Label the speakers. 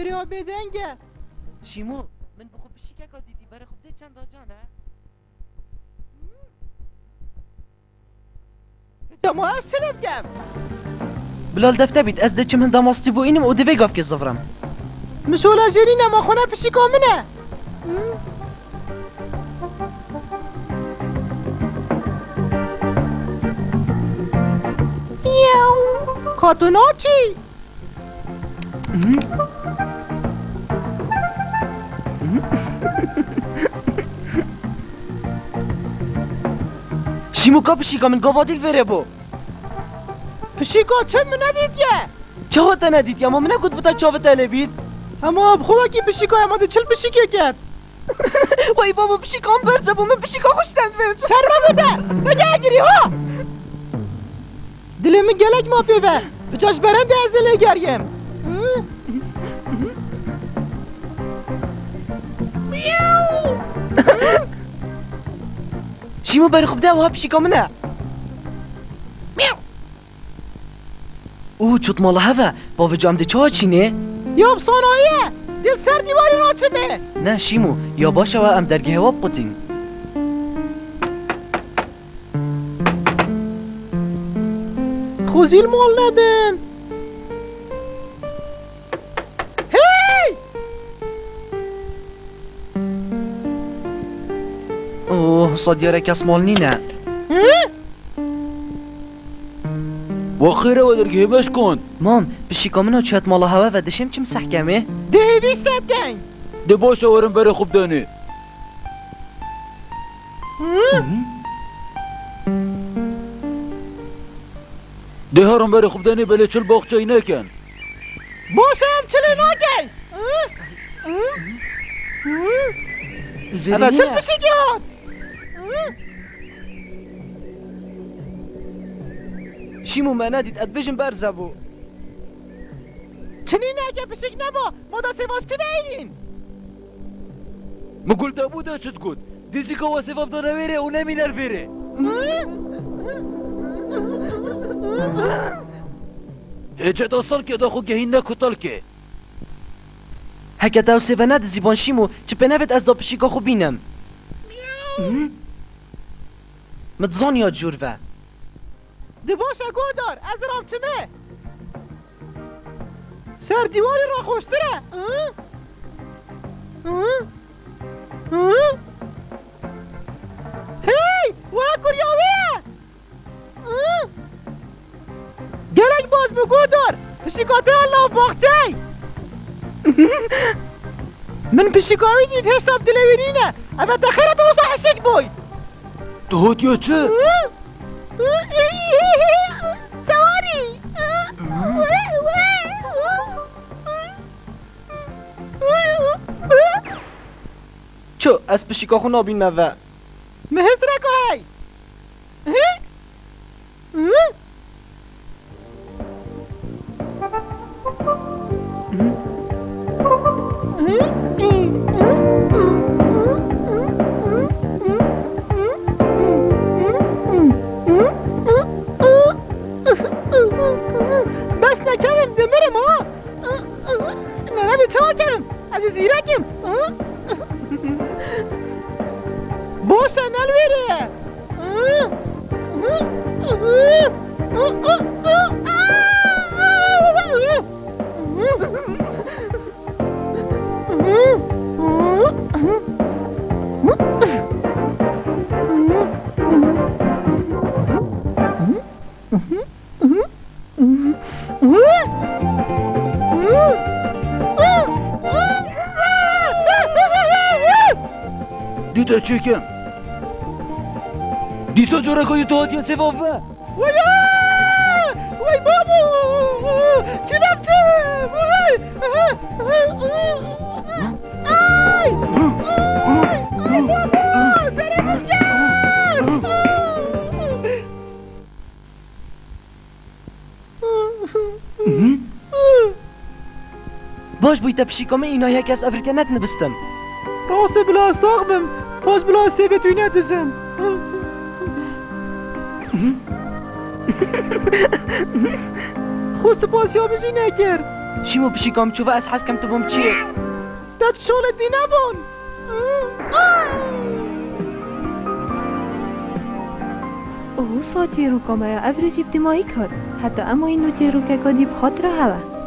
Speaker 1: بری ها بدنگه
Speaker 2: شیمو من بخوب بشی که دیدی برای خوب ده چند آجانه
Speaker 1: دما از سلم کم
Speaker 2: بلال دفته بید از ده چم هنده ماستی بو اینم او دوی گاف که زفرم
Speaker 1: مشولا جری نما خونه پشی کامنه یاو کاتونا چی؟
Speaker 2: شیمو کا پشیکا من گاوادیل وره بو
Speaker 1: پشیکا چه من ندید یه
Speaker 2: چه ها تا ندید یا ما من نگود بودا چاوه تله بید
Speaker 1: اما خوبه که پشیکا اماده چل پشیکه کرد
Speaker 2: وای بابا پشیکا هم برزه بو من پشیکا خوشتن بید
Speaker 1: شرمه بوده نگه اگری ها دلم گلک ما پیوه بجاش برنده از دل گریم
Speaker 2: شیمو بری خوب ده و ها پشیکا منه اوه چوت مالا هفه باوه جام ده چه ها چینه؟
Speaker 1: یا بسانایه دل سر دیواری راتبه
Speaker 2: نه شیمو یا باشه و ام درگه هوا بقدیم
Speaker 1: خوزیل مال نبین هی
Speaker 2: اوه صدیاره کس مال نینه
Speaker 3: و خیره و درگه همش کن
Speaker 2: مام پشیکا منو چوت مالا هوا و دشم چم سحکمه؟
Speaker 1: دهویستت گنگ
Speaker 3: ده باشه ورم بره خوب دانه ده هرم بره خوب دانه بله چل باقچه نکن
Speaker 1: باشم چلی ناگی اما چل پشیگیات
Speaker 2: شیمو من ندید اد بجم برزه بو
Speaker 1: چنین اگه پشیگ نبا ما دا سواز که دایرین
Speaker 3: مقول ده بوده چت گود دیزی که واسه فاب دانه ویره و نمینر ویره هیچه داستان که دا خو گهین نکتال که
Speaker 2: هکه داو سیوه ند زیبان شیمو چه پنوید از دا پشیکا خو بینم متزان یا جور و
Speaker 1: ده باشه گودار از رام چمه سر دیواری را خوشتره هی واکر یاویه گلک باز بگو دار پشیکاته الله باخته من پشیکاوی دید هستم دلوینینه اما تخیرت بوسا حسک بوی
Speaker 3: دهات یا چه؟
Speaker 1: سواری
Speaker 2: چو از پشیکا خو نابین موه
Speaker 1: مهست رکو هی بس نکردم دمرم ها نه نه چه کردم از زیرکم باشه نلویره
Speaker 3: دیتا چکم دیسا جورکای دهات یا سفافه
Speaker 1: وای بابو چیدم چه وای آی بابو سرموز کرد
Speaker 2: باش بویتا پشیکا من اینا یک از افریقا نت نبستم
Speaker 1: راست بلا ساقبم باز بلا سیبه توی ندزم خود سپاسی ها بشی نکر
Speaker 2: شیمو بشی کام چوبه از حس کم تو بم چیه
Speaker 1: داد شول دی نبون
Speaker 4: او سا جیرو کامایا افرجی بدیمایی کرد حتی اما اینو جیرو که کدی بخاطر هوا